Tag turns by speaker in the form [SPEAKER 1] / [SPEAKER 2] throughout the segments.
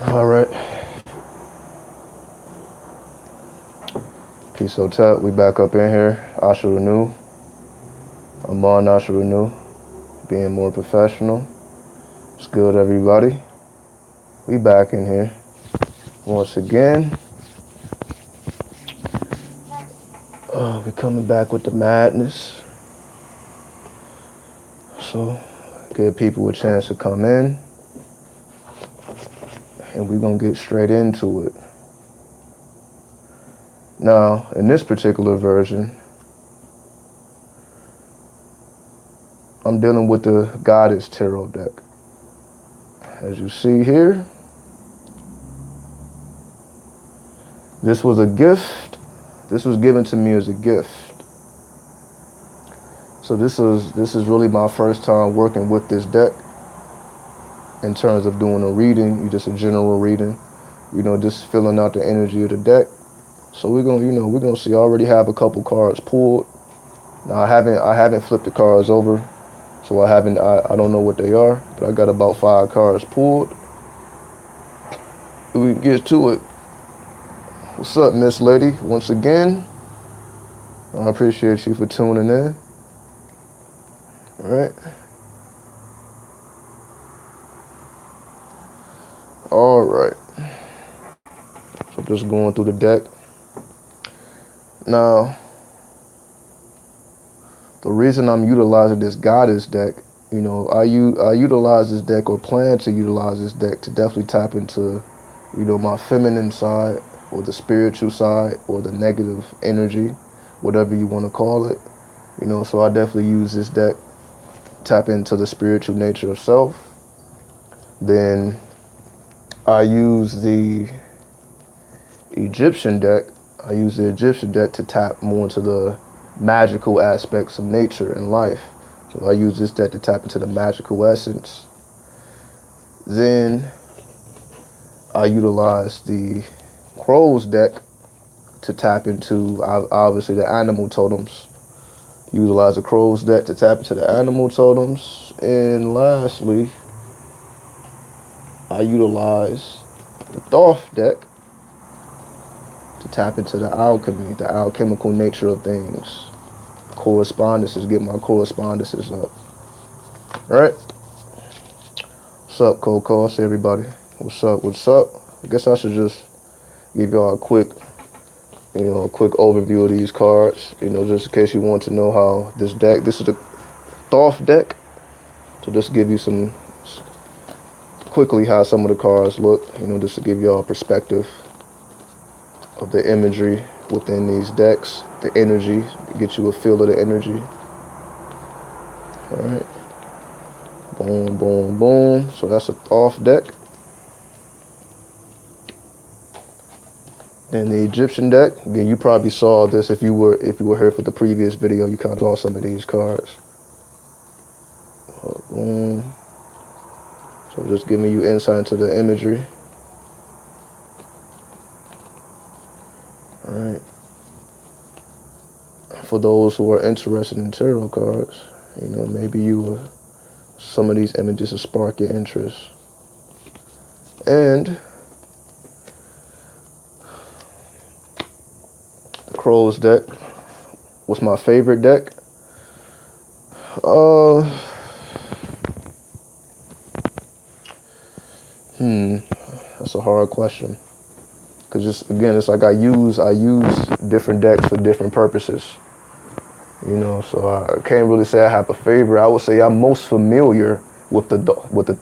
[SPEAKER 1] All right. Peace Hotel. We back up in here. Asharenu. I'm on Asharenu. Being more professional. It's good, everybody. We back in here. Once again. We coming back with the madness. So, give people a chance to come in. And we're going to get straight into it. Now, in this particular version, I'm dealing with the Goddess Tarot deck. As you see here, this was a gift. This was given to me as a gift. So this is really my first time working with this deck in terms of doing a reading, just a general reading, just filling out the energy of the deck. So we're gonna see. I already have a couple cards pulled. Now I haven't flipped the cards over, so I don't know what they are, but I got about 5 cards pulled. We can get to it. What's up, Miss Lady? Once again, I appreciate you for tuning in. All right. All right. So just going through the deck. Now, the reason I'm utilizing this Goddess deck, I utilize this deck or plan to utilize this deck to definitely tap into, my feminine side or the spiritual side or the negative energy, whatever you want to call it. So I definitely use this deck, tap into the spiritual nature of self. Then I use the Egyptian deck. I use the Egyptian deck to tap more into the magical aspects of nature and life. So I use this deck to tap into the magical essence. Then I utilize the Crow's deck to tap into, obviously, the animal totems. Utilize the Crow's deck to tap into the animal totems. And lastly, I utilize the Thoth deck to tap into the alchemy, the alchemical nature of things. Correspondences, get my correspondences up. All right. What's up, Coco? I see everybody. What's up? What's up? I guess I should just give y'all a quick overview of these cards. Just in case you want to know how this is the Thoth deck. So just give you some quickly how some of the cards look. Just to give y'all a perspective of the imagery within these decks, the energy, get you a feel of the energy. All right. Boom, boom, boom. So that's a Thoth deck. Then the Egyptian deck. Again, you probably saw this if you were here for the previous video. You kind of saw some of these cards. Boom. So just giving you insight into the imagery. All right. For those who are interested in tarot cards, maybe some of these images will spark your interest. And the Crow's deck was my favorite deck. That's a hard question. Cause it's like I use different decks for different purposes. So I can't really say I have a favorite. I would say I'm most familiar with the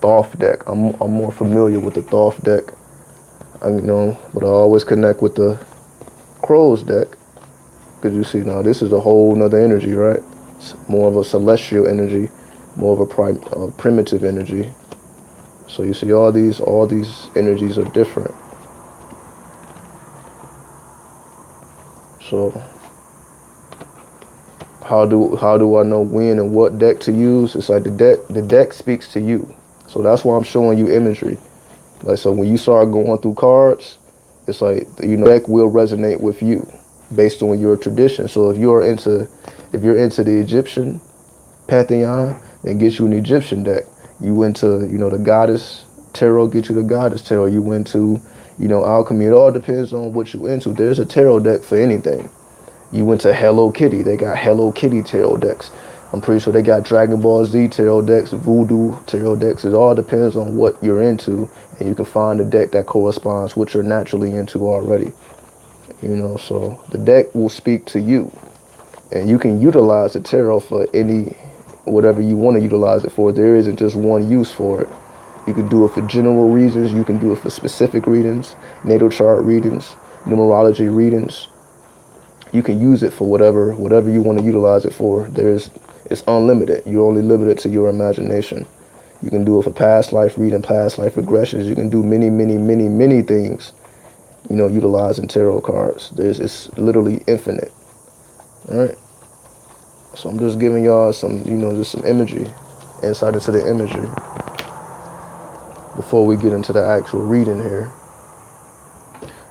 [SPEAKER 1] Thoth deck. I'm more familiar with the Thoth deck. But I always connect with the Crow's deck. Cause you see now this is a whole nother energy, right? It's more of a celestial energy, more of a primitive energy. So you see all these energies are different. So how do I know when and what deck to use? It's like the deck speaks to you. So that's why I'm showing you imagery. Like, so when you start going through cards, it's like, deck will resonate with you based on your tradition. So if you're into the Egyptian pantheon, then get you an Egyptian deck. You into, the goddess tarot get you the goddess tarot. You into, alchemy. It all depends on what you into. There's a tarot deck for anything. You went to Hello Kitty. They got Hello Kitty tarot decks. I'm pretty sure they got Dragon Ball Z tarot decks, Voodoo tarot decks. It all depends on what you're into, and you can find a deck that corresponds what you're naturally into already. So the deck will speak to you, and you can utilize the tarot for whatever you want to utilize it for. There isn't just one use for it. You can do it for general reasons. You can do it for specific readings, natal chart readings, numerology readings. You can use it for whatever you want to utilize it for. It's unlimited. You're only limited to your imagination. You can do it for past life reading, past life regressions. You can do many, many, many, many things, utilizing tarot cards. It's literally infinite. All right. So I'm just giving y'all some, just some imagery, insight into the imagery before we get into the actual reading here.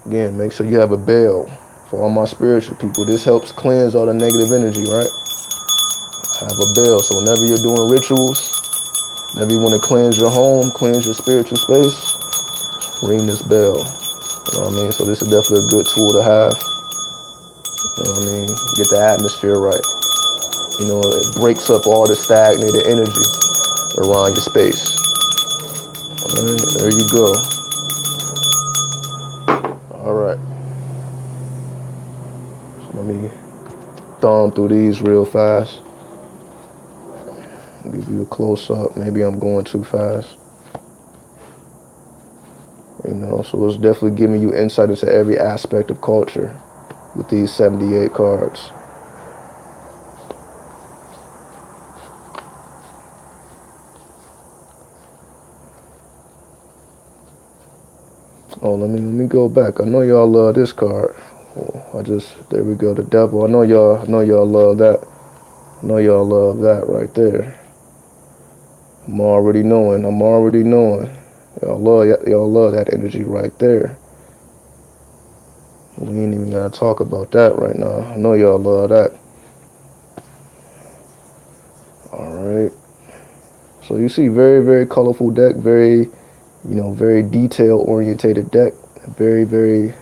[SPEAKER 1] Again, make sure you have a bell for all my spiritual people. This helps cleanse all the negative energy, right? Have a bell. So whenever you're doing rituals, whenever you want to cleanse your home, cleanse your spiritual space, ring this bell. You know what I mean? So this is definitely a good tool to have. You know what I mean? Get the atmosphere right. It breaks up all the stagnated energy around your space. All right, there you go. All right. So let me thumb through these real fast. Give you a close up. Maybe I'm going too fast. So it's definitely giving you insight into every aspect of culture with these 78 cards. Oh, let me go back. I know y'all love this card. There we go, the devil. I know y'all love that. I know y'all love that right there. I'm already knowing. Y'all love that energy right there. We ain't even gotta talk about that right now. I know y'all love that. All right. So you see, very, very colorful deck. Very, very detail-orientated deck. Very, very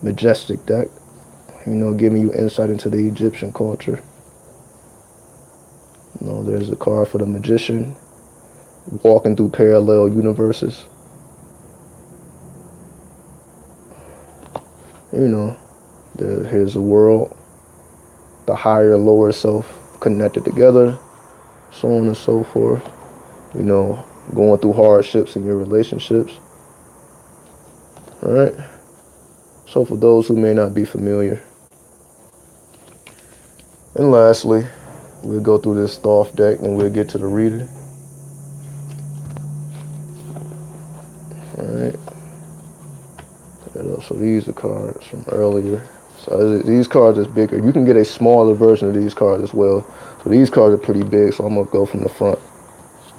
[SPEAKER 1] majestic deck. Giving you insight into the Egyptian culture. There's a card for the magician, walking through parallel universes. Here's a world, the higher and lower self connected together, so on and so forth. Going through hardships in your relationships. All right. So for those who may not be familiar. And lastly, we'll go through this Thoth deck and we'll get to the reading. All right. So these are cards from earlier. So these cards is bigger. You can get a smaller version of these cards as well. So these cards are pretty big. So I'm going to go from the front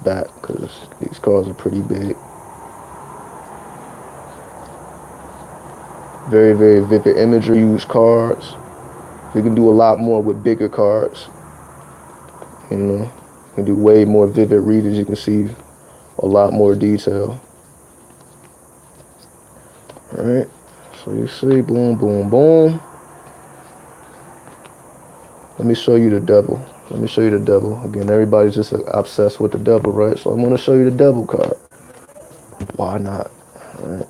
[SPEAKER 1] back because these cards are pretty big. Very, very vivid imagery. Use cards. You can do a lot more with bigger cards. You can do way more vivid readings. You can see a lot more detail. All right. So you see, boom, boom, boom. Let me show you the devil. Again, everybody's just obsessed with the devil, right? So I'm going to show you the devil card. Why not? All right.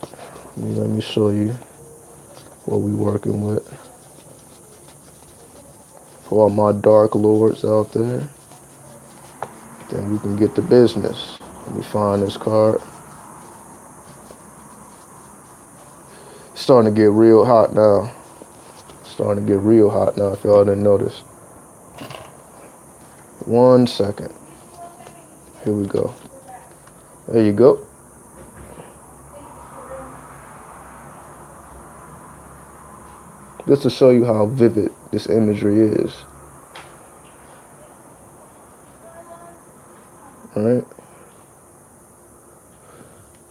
[SPEAKER 1] Let me show you what we working with. For all my dark lords out there, then we can get to business. Let me find this card. It's starting to get real hot now. If y'all didn't notice. 1 second. Here we go. There you go. Just to show you how vivid this imagery is. All right.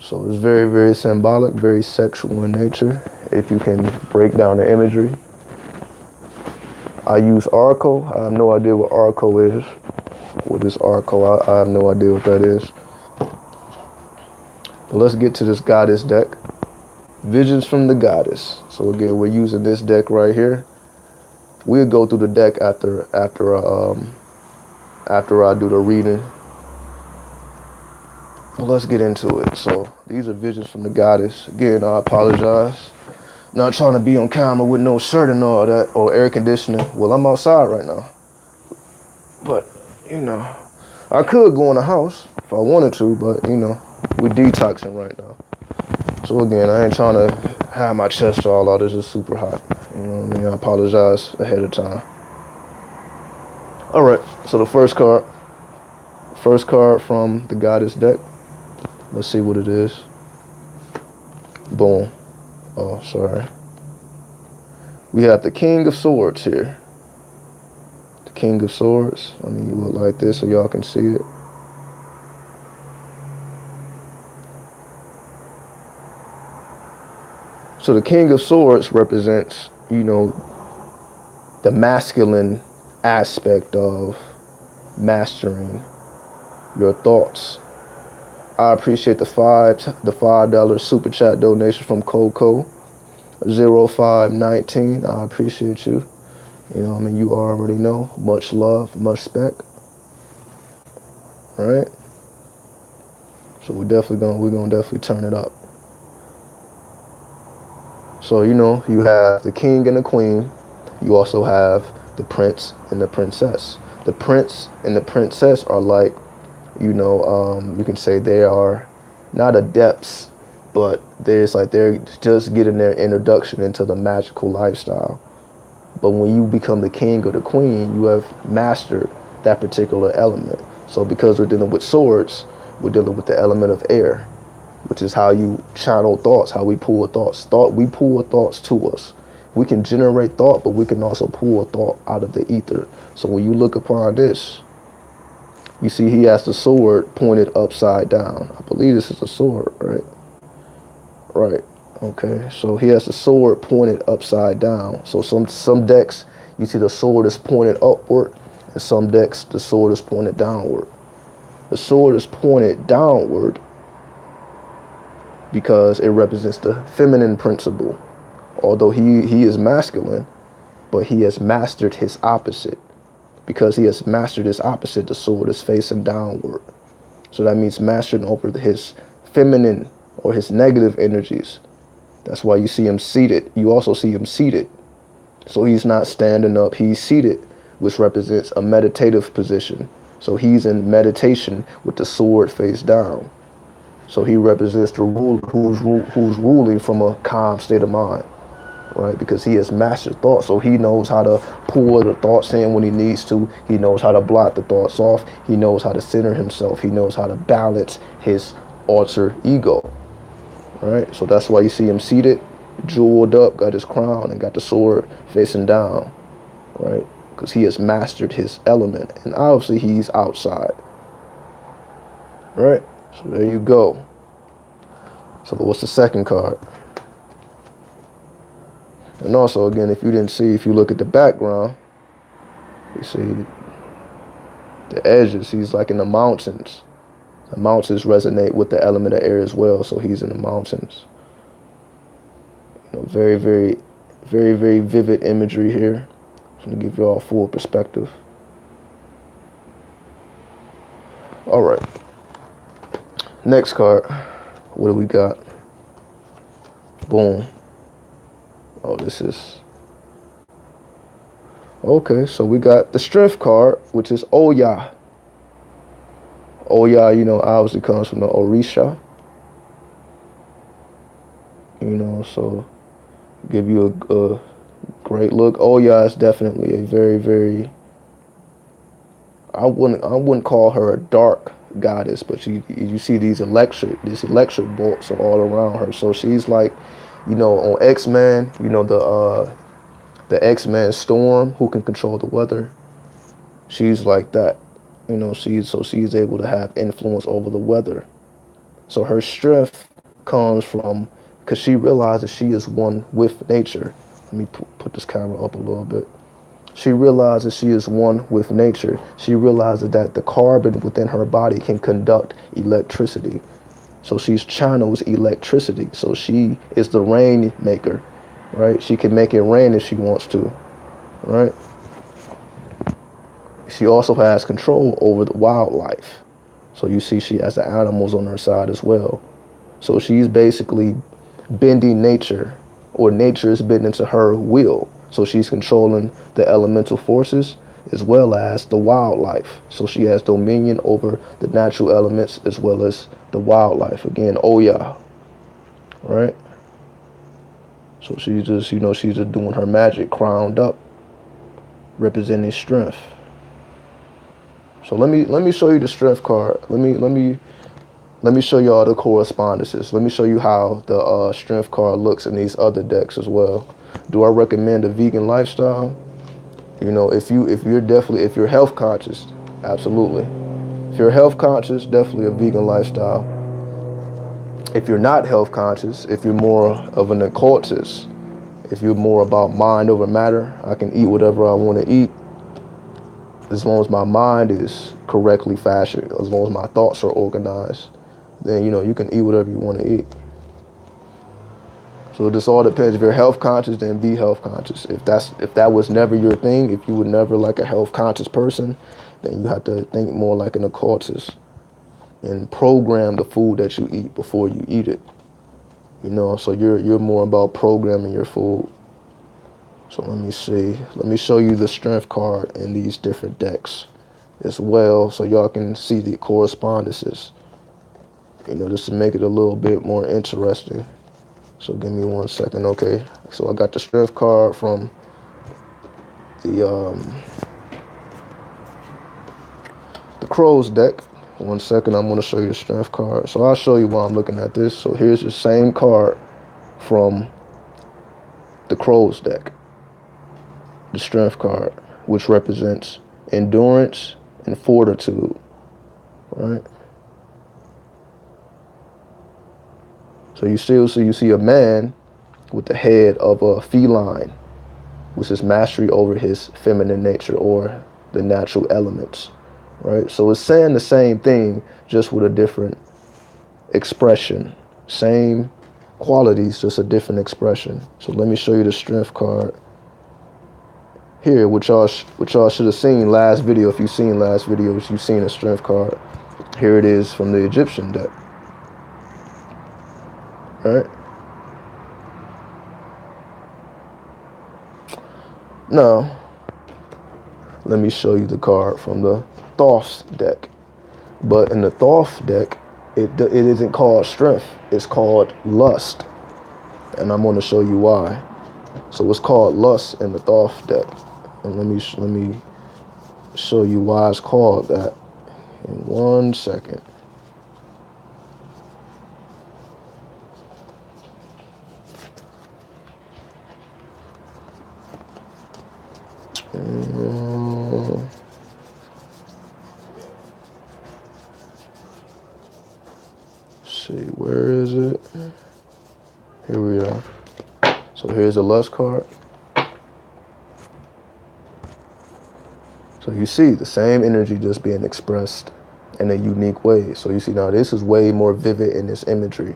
[SPEAKER 1] So it's very, very symbolic, very sexual in nature, if you can break down the imagery. I use Arco. I have no idea what Arco is. What is Arco? I have no idea what that is. let's get to this goddess deck. Visions from the goddess. So again, we're using this deck right here. We'll go through the deck after I do the reading. Well, let's get into it. So these are visions from the goddess. Again, I apologize. Not trying to be on camera with no shirt and all that, or air conditioning. Well, I'm outside right now. But, you know, I could go in the house if I wanted to, but, you know, we're detoxing right now. So again, I ain't trying to have my chest all out. This is super hot. You know what I mean? I apologize ahead of time. All right, so the first card from the goddess deck. Let's see what it is. Boom. Oh, sorry. We have the King of Swords here. The King of Swords. Let me look like this so y'all can see it. So the King of Swords represents, you know, the masculine aspect of mastering your thoughts. I appreciate the $5 super chat donation from Coco 0519. I appreciate you. You know, I mean, you already know. Much love, much respect. All right. So we're gonna definitely turn it up. So, you know, you have the king and the queen. You also have the prince and the princess. The prince and the princess are like, you know, you can say they are not adepts, but they're just getting their introduction into the magical lifestyle. But when you become the king or the queen, you have mastered that particular element. So because we're dealing with swords, we're dealing with the element of air, which is how you channel thoughts, how we pull thoughts. We pull thoughts to us. We can generate thought, but we can also pull a thought out of the ether. So when you look upon this, you see he has the sword pointed upside down. I believe this is a sword, right? Right. Okay. So he has the sword pointed upside down. So some decks, you see the sword is pointed upward, and some decks, the sword is pointed downward. The sword is pointed downward because it represents the feminine principle. Although he is masculine, but he has mastered his opposite. Because he has mastered his opposite, the sword is facing downward. So that means mastering over his feminine or his negative energies. That's why you see him seated. You also see him seated. So he's not standing up, he's seated, which represents a meditative position. So he's in meditation with the sword face down. So he represents the ruler who's ruling from a calm state of mind. Right, because he has mastered thought, so he knows how to pull the thoughts in when he needs to. He knows how to block the thoughts off. He knows how to center himself. He knows how to balance his alter ego. Right, so that's why you see him seated, jeweled up, got his crown, and got the sword facing down. Right, because he has mastered his element, and obviously he's outside. Right, so there you go. So what's the second card? And also, again, if you didn't see, if you look at the background, you see the edges. He's like in the mountains. The mountains resonate with the element of air as well, so he's in the mountains. You know, very, very, very, very vivid imagery here. I'm going to give you all full perspective. All right. Next card. What do we got? Boom. Oh, this is... Okay, so we got the strength card, which is Oya. Oya, you know, obviously comes from the Orisha. You know, so give you a great look. Oya is definitely a very, very... I wouldn't call her a dark goddess, but you see these electric bolts are all around her. So she's like, you know, on X-Men, you know, the X-Men Storm, who can control the weather. She's like that. You know, she's able to have influence over the weather. So her strength comes from, because she realizes she is one with nature. Let me put this camera up a little bit. She realizes she is one with nature. She realizes that the carbon within her body can conduct electricity. So she's channels electricity. So she is the rain maker, right? She can make it rain if she wants to, right? She also has control over the wildlife. So you see she has the animals on her side as well. So she's basically bending nature, or nature is bending to her will. So she's controlling the elemental forces as well as the wildlife. So she has dominion over the natural elements as well as the wildlife. Again, Oya, right? So she's just, she's just doing her magic, crowned up, representing strength. So let me show you the strength card. Let me show you all the correspondences. Let me show you how the strength card looks in these other decks as well. Do I recommend a vegan lifestyle? If you're health conscious, absolutely. If you're health conscious, definitely a vegan lifestyle. If you're not health conscious, if you're more of an occultist, if you're more about mind over matter, I can eat whatever I want to eat as long as my mind is correctly fashioned, as long as my thoughts are organized. Then you can eat whatever you want to eat. So this all depends. If you're health conscious, then be health conscious. If that was never your thing, if you were never like a health conscious person, then you have to think more like an occultist and program the food that you eat before you eat it. So you're more about programming your food. So let me see. Let me show you the strength card in these different decks as well, so y'all can see the correspondences. Just to make it a little bit more interesting. So give me 1 second, okay? So I got the strength card from the Crow's deck. 1 second, I'm going to show you the strength card. So I'll show you while I'm looking at this. So here's the same card from the Crow's deck. The strength card, which represents endurance and fortitude, right? So you see a man with the head of a feline, which is mastery over his feminine nature or the natural elements, right? So it's saying the same thing, just with a different expression. Same qualities, just a different expression. So let me show you the strength card here, which y'all should have seen last video. If you've seen last videos, you've seen a strength card. Here it is from the Egyptian deck. All right. Now, let me show you the card from the Thoth's deck. But in the Thoth deck, it isn't called strength. It's called lust. And I'm going to show you why. So it's called lust in the Thoth deck. And let me show you why it's called that in 1 second. See, where is it? Here we are. So here's the lust card. So you see the same energy just being expressed in a unique way. So you see now this is way more vivid in this imagery.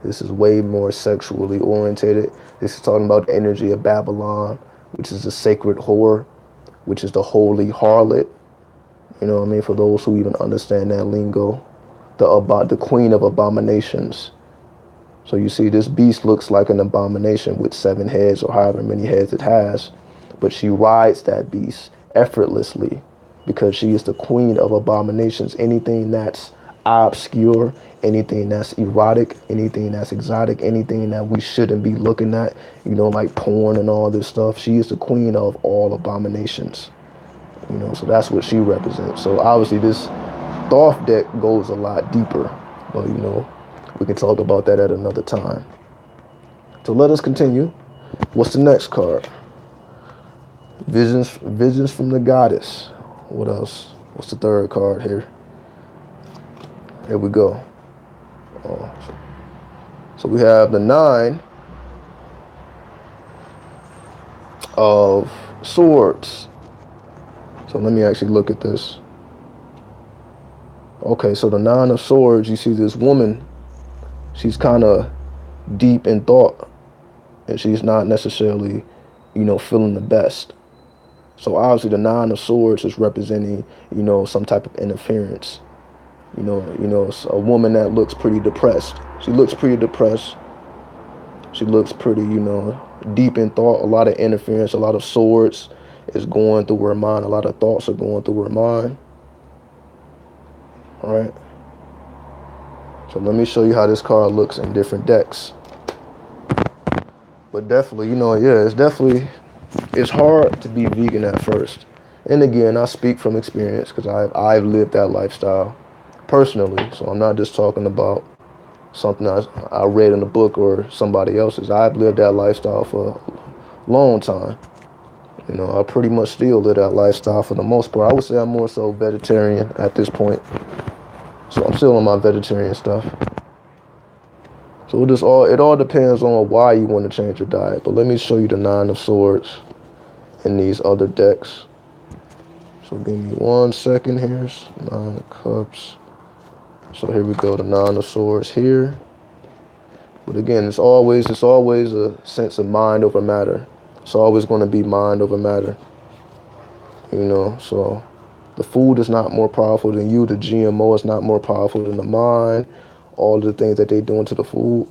[SPEAKER 1] This is way more sexually orientated. This is talking about the energy of Babylon, which is the sacred whore, which is the holy harlot. You know what I mean? For those who even understand that lingo, the queen of abominations. So you see this beast looks like an abomination with 7 heads or however many heads it has, but she rides that beast effortlessly because she is the queen of abominations. Anything that's obscure, anything that's erotic, anything that's exotic, anything that we shouldn't be looking at, like porn and all this stuff, she is the queen of all abominations. So that's what she represents. So obviously this Thoth deck goes a lot deeper, but we can talk about that at another time. So let us continue. What's the next card? Visions from the goddess. What else? What's the third card here? Here we go. So we have the 9 of swords. So let me actually look at this. Okay, so the 9 of swords, you see this woman she's kind of deep in thought, and she's not necessarily, feeling the best. So obviously the Nine of Swords is representing, some type of interference. It's a woman that looks pretty depressed. She looks pretty depressed. She looks pretty, deep in thought. A lot of interference, a lot of swords is going through her mind. A lot of thoughts are going through her mind. All right. So let me show you how this card looks in different decks. But definitely, it's hard to be vegan at first. And again, I speak from experience because I've lived that lifestyle personally. So I'm not just talking about something I read in a book or somebody else's. I've lived that lifestyle for a long time. I pretty much still live that lifestyle for the most part. I would say I'm more so vegetarian at this point. So I'm still on my vegetarian stuff. So it all depends on why you want to change your diet. But let me show you the Nine of Swords in these other decks. So give me 1 second here. Nine of Cups. So here we go, the Nine of Swords here. But again, it's always a sense of mind over matter. It's always going to be mind over matter. So the food is not more powerful than you. The GMO is not more powerful than the mind. All of the things that they're doing to the food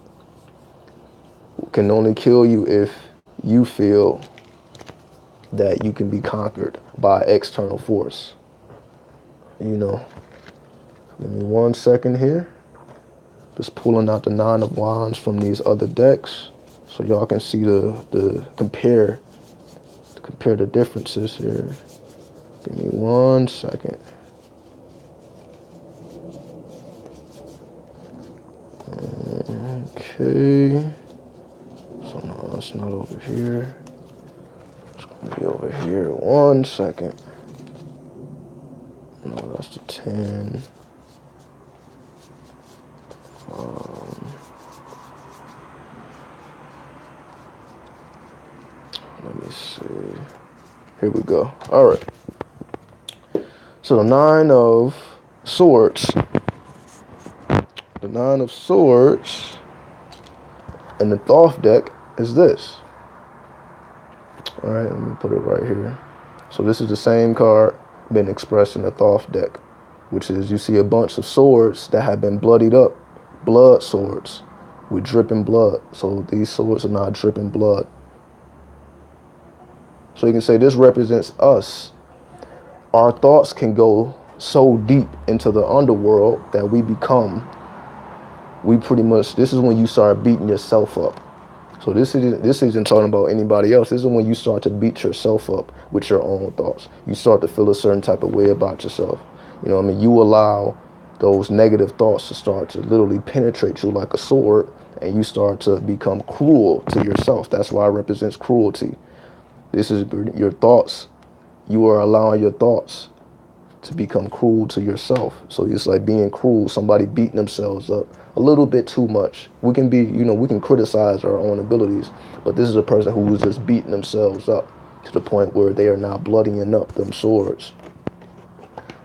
[SPEAKER 1] can only kill you if you feel that you can be conquered by external force. Give me 1 second here. Just pulling out the Nine of Wands from these other decks so y'all can see the compare the differences here. Give me 1 second. Okay. So no, that's not over here. It's gonna be over here. 1 second. No, that's the 10. Let me see. Here we go. All right. So the Nine of Swords. The Nine of Swords and the Thoth deck is this. All right, let me put it right here. So this is the same card been expressed in the Thoth deck, which is you see a bunch of swords that have been bloodied up, blood swords with dripping blood. So these swords are not dripping blood. So you can say this represents us. Our thoughts can go so deep into the underworld that this is when you start beating yourself up. So this isn't talking about anybody else. This is when you start to beat yourself up with your own thoughts. You start to feel a certain type of way about yourself. You allow those negative thoughts to start to literally penetrate you like a sword, and you start to become cruel to yourself. That's why it represents cruelty. This is your thoughts. You are allowing your thoughts to become cruel to yourself. So it's like being cruel, somebody beating themselves up a little bit too much. We can we can criticize our own abilities, but this is a person who is just beating themselves up to the point where they are now bloodying up them swords.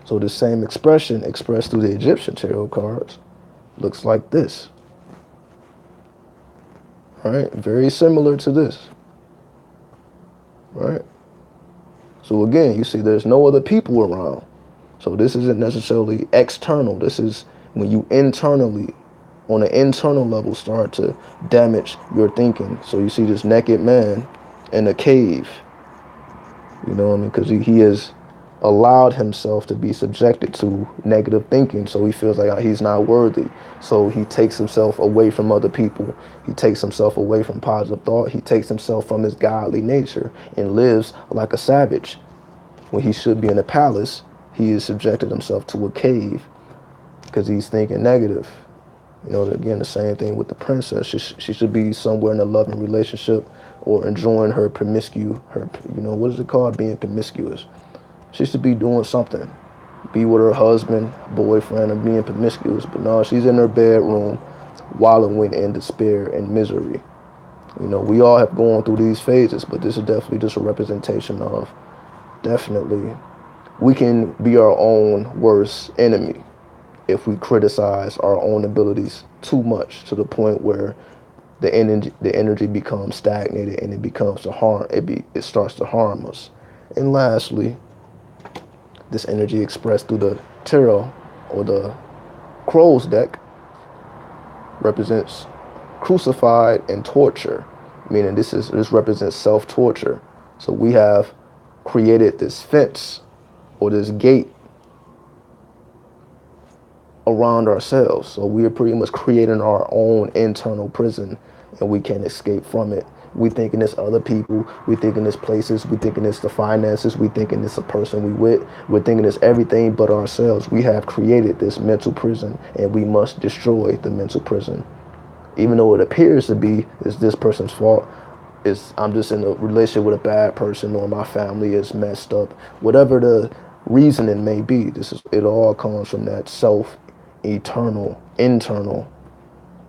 [SPEAKER 1] So the same expression expressed through the Egyptian tarot cards looks like this. All right, very similar to this. Right? So again, you see there's no other people around. So this isn't necessarily external. This is when you internally, on an internal level, start to damage your thinking. So you see this naked man in a cave. You know what I mean? Because he has allowed himself to be subjected to negative thinking. So he feels like he's not worthy. So he takes himself away from other people. He takes himself away from positive thought. He takes himself from his godly nature and lives like a savage. When he should be in a palace, he has subjected himself to a cave because he's thinking negative. Again, the same thing with the princess. She should be somewhere in a loving relationship or enjoying her what is it called? Being promiscuous. She should be doing something. Be with her husband, boyfriend, and being promiscuous. But no, she's in her bedroom wallowing in despair and misery. We all have gone through these phases, but this is definitely just a representation of definitely we can be our own worst enemy. if we criticize our own abilities too much to the point where the energy becomes stagnated and it becomes to harm. It starts to harm us. And lastly, this energy expressed through the tarot or the crow's deck represents crucified and torture, meaning this represents self-torture. So we have created this fence or this gate around ourselves. So we are pretty much creating our own internal prison, and we can't escape from it. We thinking it's other people, we thinking it's places, we thinking it's the finances, we thinking it's a person we with, we're thinking it's everything but ourselves. We have created this mental prison, and we must destroy the mental prison. Even though it appears to be is this person's fault, I'm just in a relationship with a bad person, or my family is messed up. Whatever the reasoning may be, it all comes from that eternal, internal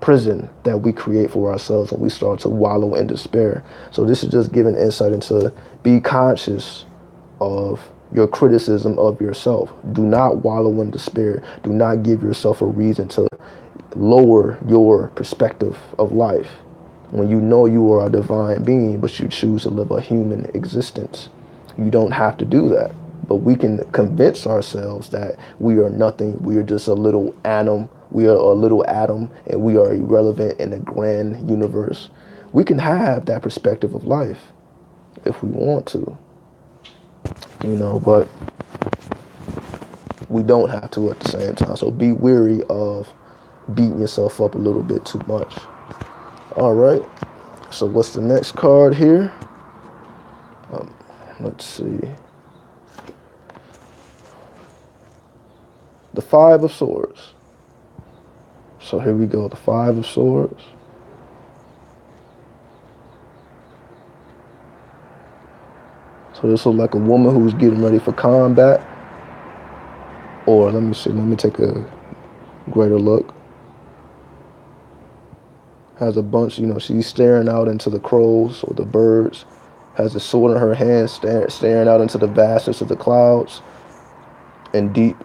[SPEAKER 1] prison that we create for ourselves when we start to wallow in despair. So this is just giving insight into be conscious of your criticism of yourself. Do not wallow in despair. Do not give yourself a reason to lower your perspective of life. When you know you are a divine being, but you choose to live a human existence, you don't have to do that. But we can convince ourselves that we are nothing. We are just a little atom. We are a little atom, and we are irrelevant in the grand universe. We can have that perspective of life if we want to, but we don't have to at the same time. So be weary of beating yourself up a little bit too much. All right. So what's the next card here? Let's see. The Five of Swords. So here we go, the Five of Swords. So this looks like a woman who's getting ready for combat. Or let me take a greater look. Has a bunch, she's staring out into the crows or the birds. Has a sword in her hand, staring out into the vastness of the clouds. And deep,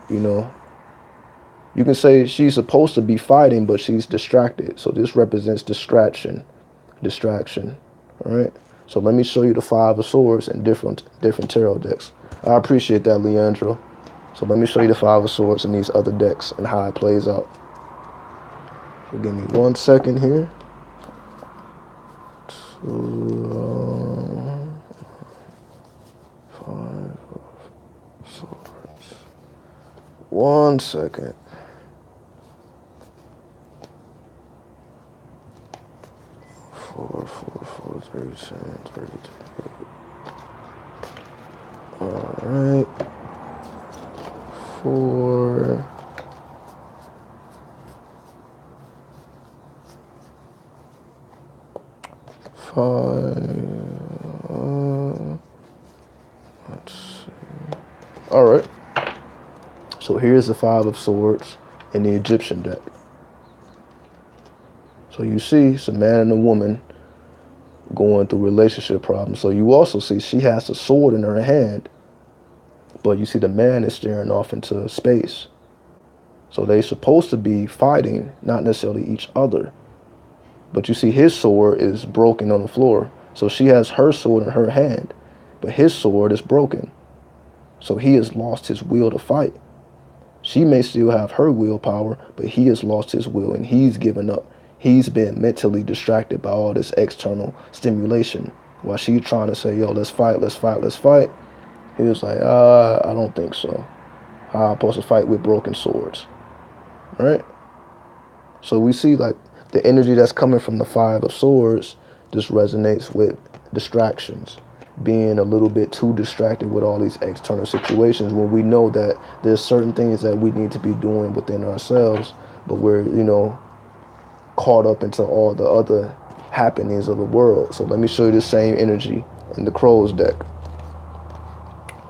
[SPEAKER 1] you can say she's supposed to be fighting, but she's distracted. So this represents distraction. All right. So let me show you the Five of Swords in different tarot decks. I appreciate that, Leandro. So let me show you the Five of Swords in these other decks and how it plays out. So give me 1 second here. Five of Swords. 1 second. 4, 32. All right. 4. 5. Let's see. All right. So here's the Five of Swords in the Egyptian deck. So you see it's a man and a woman going through relationship problems. So you also see she has a sword in her hand, but you see the man is staring off into space. So they're supposed to be fighting, not necessarily each other. But you see his sword is broken on the floor. So she has her sword in her hand, but his sword is broken. So he has lost his will to fight. She may still have her willpower, but he has lost his will and he's given up. He's been mentally distracted by all this external stimulation. While she's trying to say, yo, let's fight. He was like, I don't think so. How am I supposed to fight with broken swords? Right? So we see like the energy that's coming from the Five of Swords just resonates with distractions. Being a little bit too distracted with all these external situations when we know that there's certain things that we need to be doing within ourselves, but we're, caught up into all the other happenings of the world. So let me show you the same energy in the crow's deck.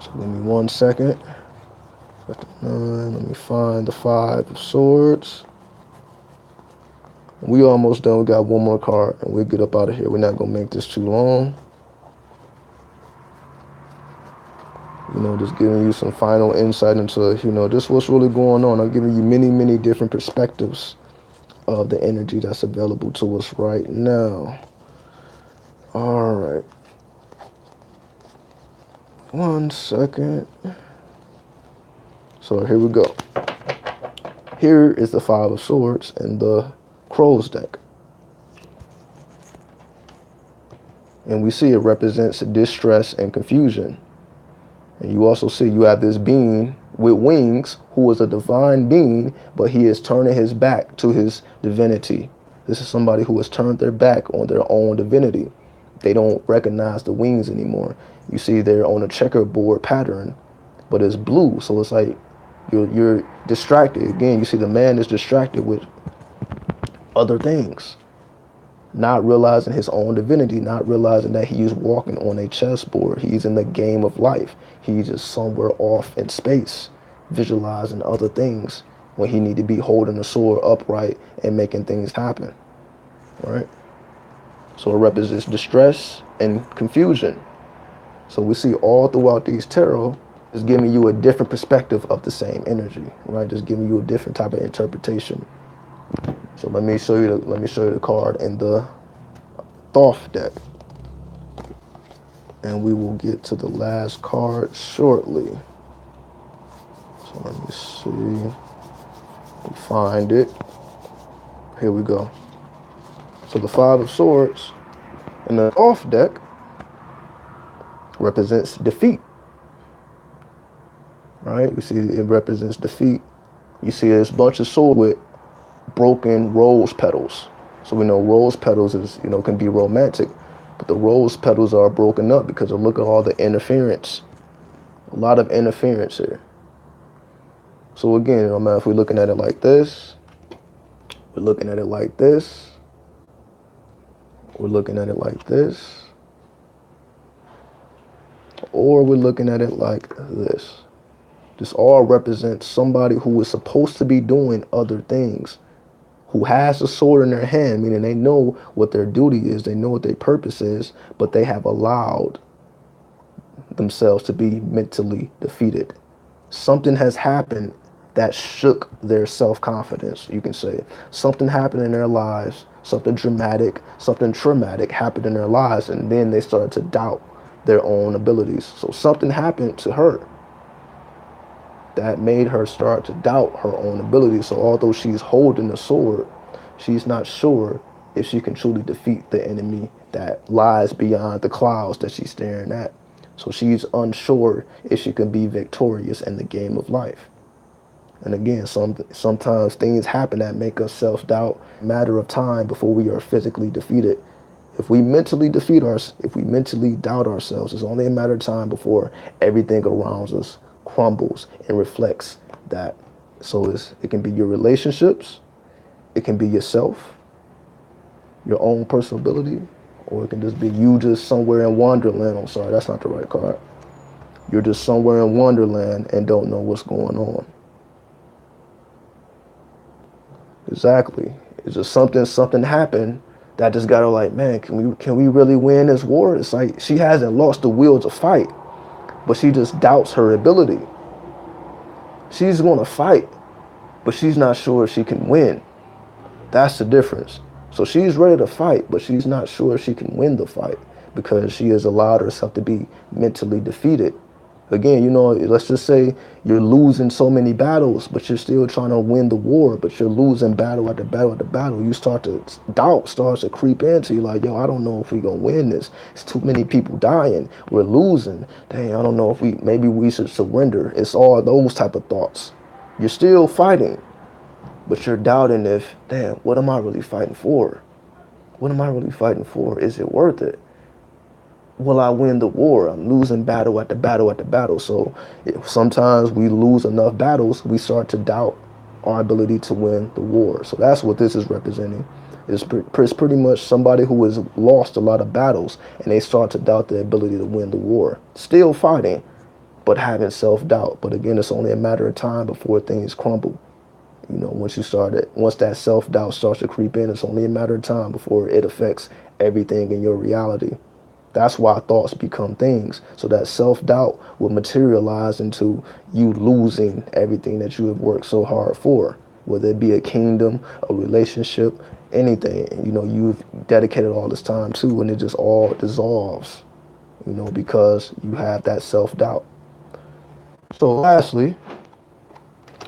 [SPEAKER 1] So give me 1 second. Let me find the Five of Swords. We almost done. We got one more card and we'll get up out of here. We're not going to make this too long. Just giving you some final insight into, just what's really going on. I'm giving you many, many different perspectives of the energy that's available to us right now. All right. 1 second. So here we go. Here is the Five of Swords in the Crow's deck. And we see it represents distress and confusion. And you also see you have this being with wings who is a divine being, but he is turning his back to his divinity. This is somebody who has turned their back on their own divinity. They don't recognize the wings anymore. You see they're on a checkerboard pattern, but it's blue. So it's like you're distracted. Again, you see the man is distracted with other things, not realizing his own divinity, not realizing that he is walking on a chessboard. He's in the game of life. He's just somewhere off in space, visualizing other things when he need to be holding the sword upright and making things happen, right? So it represents distress and confusion. So we see all throughout these tarot is giving you a different perspective of the same energy, right? Just giving you a different type of interpretation. So let me show you the card in the Thoth deck, and we will get to the last card shortly. So let me see. We find it. Here we go. So the Five of Swords in the Thoth deck represents defeat. Right? You see it represents defeat. You see this bunch of swords with broken rose petals. So we know rose petals is, can be romantic, but the rose petals are broken up because of look at all the interference. A lot of interference here. So again, no matter if we're looking at it like this, we're looking at it like this, we're looking at it like this, or we're looking at it like this. This all represents somebody who is supposed to be doing other things, who has a sword in their hand, meaning they know what their duty is, they know what their purpose is, but they have allowed themselves to be mentally defeated. Something has happened that shook their self-confidence, you can say. Something happened in their lives, something dramatic, something traumatic happened in their lives, and then they started to doubt their own abilities. So something happened to her that made her start to doubt her own ability. So although she's holding the sword, she's not sure if she can truly defeat the enemy that lies beyond the clouds that she's staring at. So she's unsure if she can be victorious in the game of life. And again, sometimes things happen that make us self-doubt, matter of time before we are physically defeated. If we mentally if we mentally doubt ourselves, it's only a matter of time before everything around us crumbles and reflects that. So it can be your relationships, it can be yourself, your own personal ability, or it can just be you just somewhere in Wonderland. I'm sorry, that's not the right card. You're just somewhere in Wonderland and don't know what's going on. Exactly. It's just something happened that just got her like, man, can we really win this war? It's like she hasn't lost the will to fight, but she just doubts her ability. She's going to fight, but she's not sure if she can win. That's the difference. So she's ready to fight, but she's not sure if she can win the fight because she has allowed herself to be mentally defeated. Again, let's just say you're losing so many battles, but you're still trying to win the war, but you're losing battle after battle after battle. You start to, doubt starts to creep into you like, yo, I don't know if we're going to win this. It's too many people dying. We're losing. Dang, I don't know if maybe we should surrender. It's all those type of thoughts. You're still fighting, but you're doubting if, damn, what am I really fighting for? What am I really fighting for? Is it worth it? Will I win the war? I'm losing battle after battle after battle. So sometimes we lose enough battles, we start to doubt our ability to win the war. So that's what this is representing. It's pretty much somebody who has lost a lot of battles and they start to doubt their ability to win the war. Still fighting, but having self-doubt. But again, it's only a matter of time before things crumble. Once that self-doubt starts to creep in, it's only a matter of time before it affects everything in your reality. That's why thoughts become things. So that self-doubt will materialize into you losing everything that you have worked so hard for, whether it be a kingdom, a relationship, anything, you've dedicated all this time to, and it just all dissolves, because you have that self-doubt. So lastly,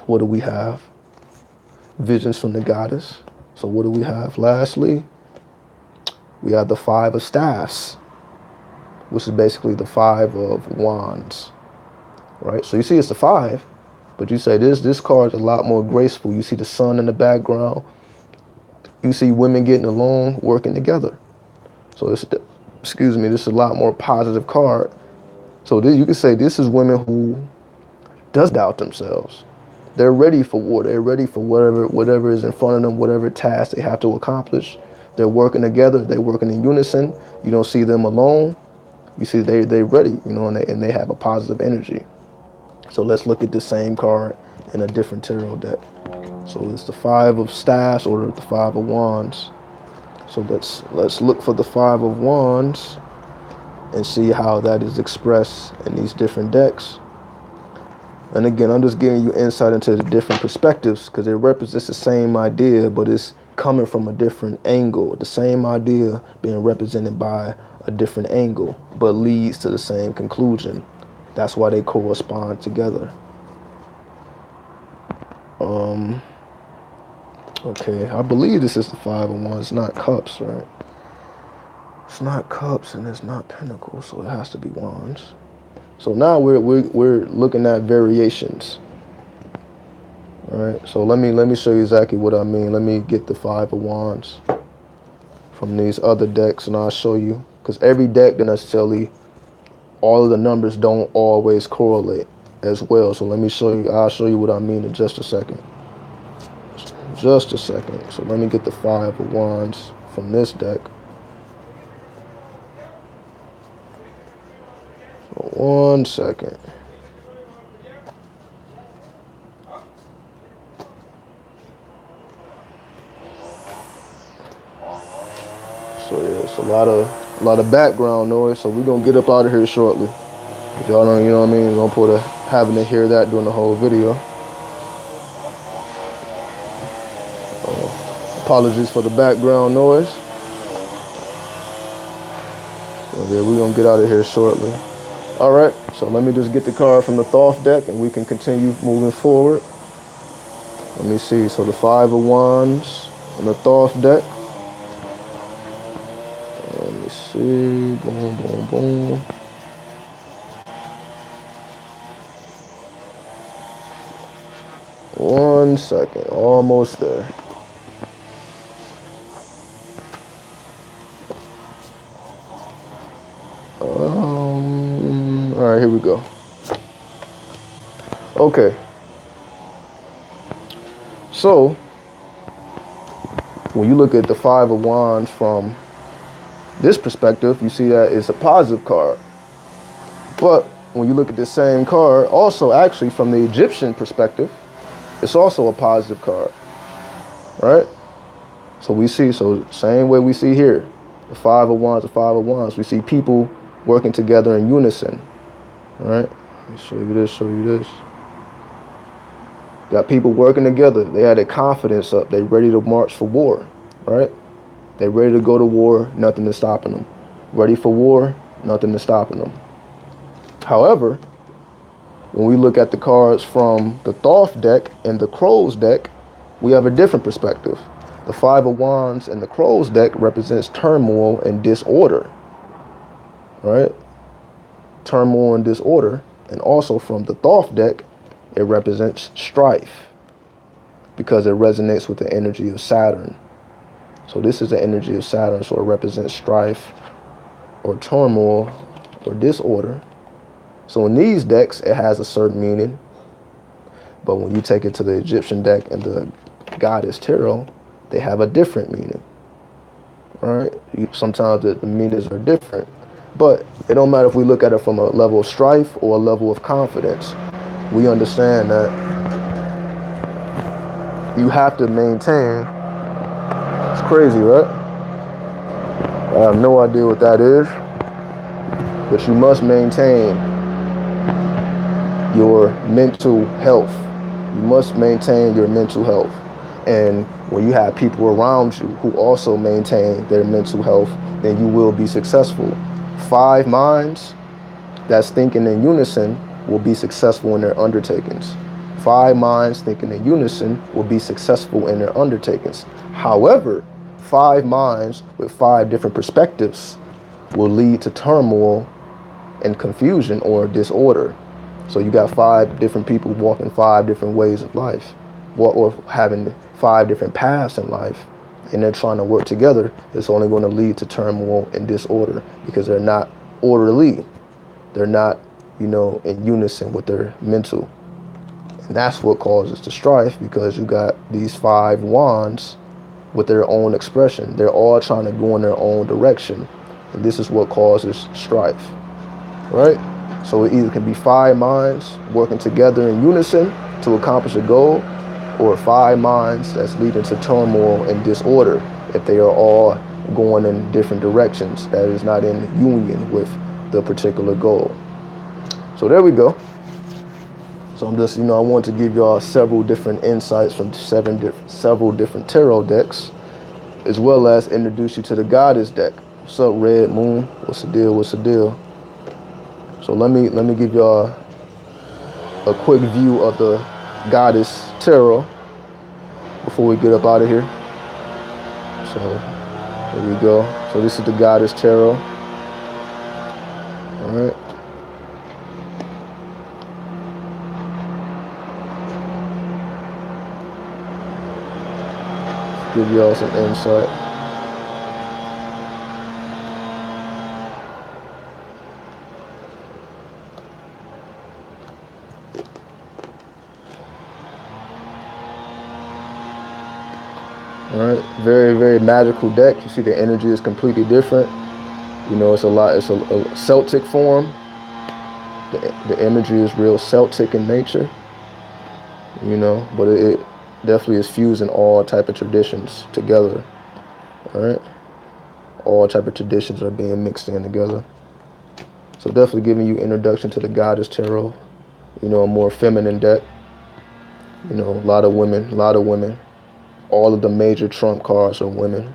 [SPEAKER 1] what do we have? Visions from the goddess. So what do we have? Lastly, we have the Five of Staffs, which is basically the Five of Wands, right? So you see it's the five, but you say this card is a lot more graceful. You see the sun in the background. You see women getting along, working together. So this is a lot more positive card. So you could say this is women who does doubt themselves. They're ready for war. They're ready for whatever is in front of them, whatever task they have to accomplish. They're working together. They're working in unison. You don't see them alone. You see they're ready, and they have a positive energy. So let's look at the same card in a different tarot deck. So it's the Five of Staffs or the Five of Wands. So let's look for the Five of Wands and see how that is expressed in these different decks. And again, I'm just giving you insight into the different perspectives because it represents the same idea, but it's coming from a different angle. The same idea being represented by a different angle, but leads to the same conclusion. That's why they correspond together. Okay, I believe this is the Five of Wands, not Cups, right? It's not Cups and it's not Pentacles, so it has to be Wands. So now we're looking at variations. All right, so let me show you exactly what I mean. Let me get the Five of Wands from these other decks, and I'll show you. Because every deck, then necessarily, all of the numbers don't always correlate as well. So let me show you. I'll show you what I mean in just a second. Just a second. So let me get the Five of Wands from this deck. So 1 second. So yeah, it's a lot of background noise. So we're gonna get up out of here shortly. If y'all don't, what I mean, don't put having to hear that during the whole video. Apologies for the background noise. So yeah, we're gonna get out of here shortly. All right, so let me just get the card from the Thoth deck and we can continue moving forward. Let me see. So the Five of Wands on the Thoth deck. Let me see. Boom, boom, boom. One second. Almost there. All right, here we go. Okay. So, when you look at the Five of Wands from this perspective, you see that it's a positive card. But when you look at the same card, also actually from the Egyptian perspective, it's also a positive card, right? So we see, same way we see here, the Five of Wands, we see people working together in unison, right? Let me show you this. Got people working together. They had their confidence up. They ready to march for war, right? They ready to go to war, nothing is stopping them. Ready for war, nothing is stopping them. However, when we look at the cards from the Thoth deck and the Crows deck, we have a different perspective. The Five of Wands in the Crows deck represents turmoil and disorder, right? Turmoil and disorder. And also from the Thoth deck, it represents strife because it resonates with the energy of Saturn. So this is the energy of Saturn, so it represents strife or turmoil or disorder. So in these decks, it has a certain meaning. But when you take it to the Egyptian deck and the Goddess Tarot, they have a different meaning. All right? Sometimes the meanings are different. But it don't matter if we look at it from a level of strife or a level of confidence. We understand that you have to maintain. It's crazy, right? I have no idea what that is. but you must maintain your mental health. You must maintain your mental health. And when you have people around you who also maintain their mental health, then you will be successful. 5 minds that's thinking in unison will be successful in their undertakings. 5 minds thinking in unison will be successful in their undertakings. However, 5 minds with 5 different perspectives will lead to turmoil and confusion or disorder. So you got 5 different people walking 5 different ways of life, or having 5 different paths in life, and they're trying to work together. It's only going to lead to turmoil and disorder because they're not orderly. They're not, in unison with their mental. And that's what causes the strife, because you got these 5 wands with their own expression. They're all trying to go in their own direction. And this is what causes strife, right? So it either can be 5 minds working together in unison to accomplish a goal, or 5 minds that's leading to turmoil and disorder if they are all going in different directions that is not in union with the particular goal. So there we go. So I'm just, I want to give y'all several different insights from several different tarot decks, as well as introduce you to the Goddess deck. What's up, Red Moon? What's the deal? What's the deal? So let me give y'all a quick view of the Goddess Tarot before we get up out of here. So here we go. So this is the Goddess Tarot. All right. Give y'all some insight. All right, very, very magical deck. You see the energy is completely different. It's a Celtic form. The imagery is real Celtic in nature, but it definitely is fusing all type of traditions together. All right, all type of traditions are being mixed in together. So definitely giving you introduction to the Goddess Tarot. A more feminine deck. A lot of women. All of the major trump cards are women.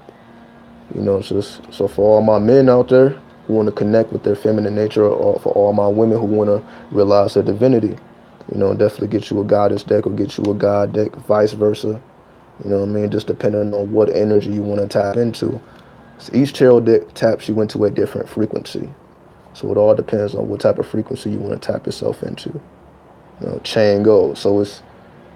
[SPEAKER 1] So for all my men out there who want to connect with their feminine nature, or for all my women who want to realize their divinity, definitely get you a Goddess deck or get you a God deck, vice versa. Just depending on what energy you want to tap into. So each tarot deck taps you into a different frequency. So it all depends on what type of frequency you want to tap yourself into. Chain goes. So it's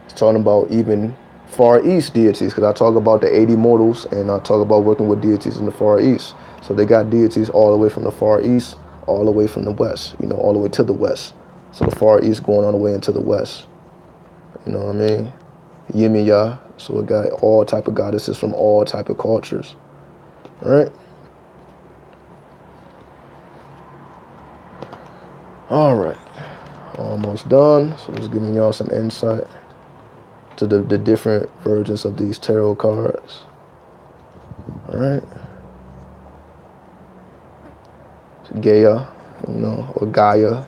[SPEAKER 1] talking about even Far East deities, because I talk about the 80 mortals and I talk about working with deities in the Far East. So they got deities all the way from the Far East, all the way from the West, all the way to the West. So the Far East going all the way into the West. You know what I mean? Yimiya. So we got all type of goddesses from all type of cultures. All right? All right. Almost done. So just giving y'all some insight to the different versions of these tarot cards. All right. Gaia, or Gaia,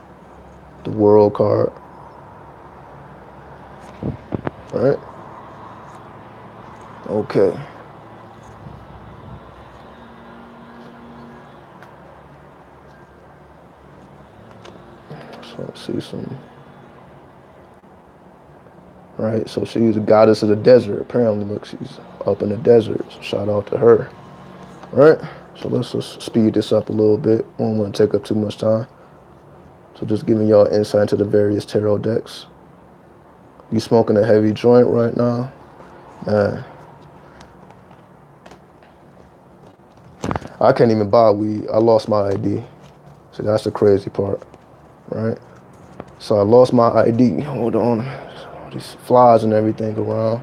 [SPEAKER 1] the world card. All right. Okay. So let's see some. Right, so she's a goddess of the desert. Apparently, look, she's up in the desert. So shout out to her. All right, so let's just speed this up a little bit. I don't want to take up too much time. So just giving y'all insight into the various tarot decks. You smoking a heavy joint right now? Man. I can't even buy weed. I lost my ID. So that's the crazy part, right? So I lost my ID. Hold on. These flies and everything around.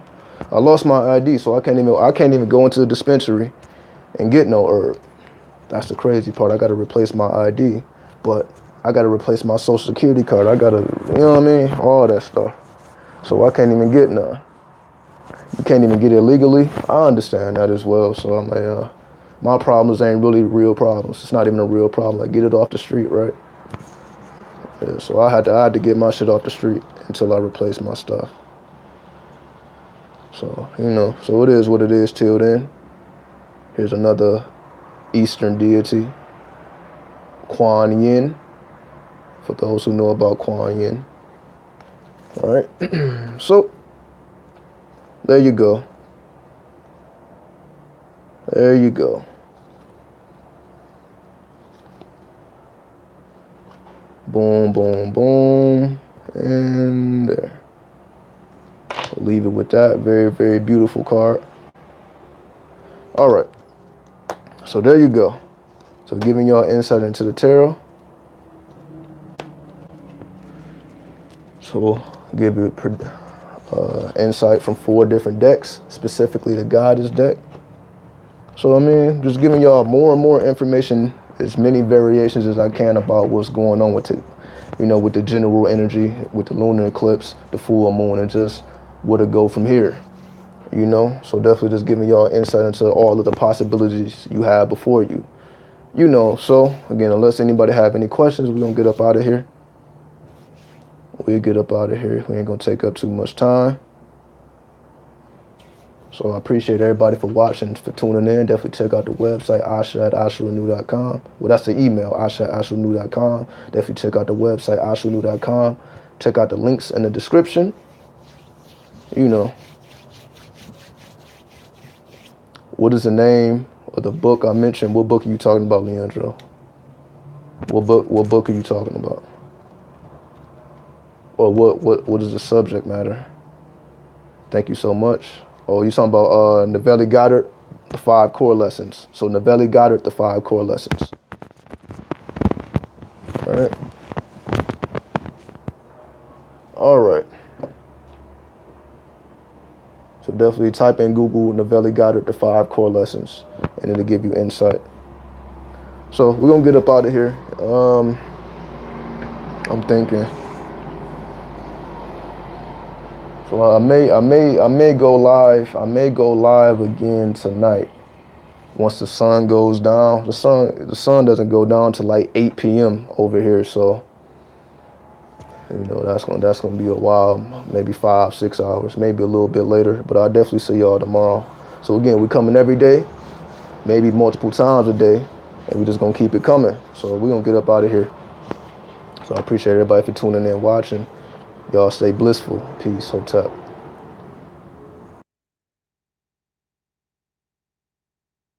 [SPEAKER 1] I lost my ID, so I can't even go into the dispensary and get no herb. That's the crazy part. I gotta replace my ID, but I gotta replace my social security card. I gotta, all that stuff. So I can't even get none. You can't even get it legally. I understand that as well. So I'm like, my problems ain't really real problems. It's not even a real problem. Like, get it off the street, right? Yeah, so I had to get my shit off the street until I replace my stuff. So, so it is what it is till then. Here's another Eastern deity, Kuan Yin, for those who know about Kuan Yin. All right, so there you go. There you go. Boom, boom, boom, and there. I'll leave it with that. Very, very beautiful card. All right, so there you go. So giving y'all insight into the tarot. So we'll give you insight from 4 different decks, specifically the Goddess deck. So I mean, just giving y'all more and more information, as many variations as I can about what's going on with it, with the general energy, with the lunar eclipse, the full moon, and just where to go from here. So definitely just giving y'all insight into all of the possibilities you have before you. So again, unless anybody have any questions, we're gonna get up out of here. We'll get up out of here. We ain't gonna take up too much time. So I appreciate everybody for watching, for tuning in. Definitely check out the website, asharenu.com. Well, that's the email, asharenu.com. Definitely check out the website, asharenu.com. Check out the links in the description. What is the name of the book I mentioned? What book are you talking about, Leandro? What book are you talking about? Or what is the subject matter? Thank you so much. Oh, you talking about Novelli Goddard, the 5 core lessons. So Novelli Goddard, the 5 core lessons. All right. All right. So definitely type in Google Novelli Goddard, the 5 core lessons, and it'll give you insight. So we're gonna get up out of here. I'm thinking. So I may go live. I may go live again tonight. Once the sun goes down, the sun doesn't go down till like 8 p.m. over here. So that's gonna be a while, maybe 5-6 hours, maybe a little bit later. But I'll definitely see y'all tomorrow. So again, we coming every day, maybe multiple times a day, and we just gonna keep it coming. So we're gonna get up out of here. So I appreciate everybody for tuning in, watching. Y'all stay blissful. Peace. Hotep.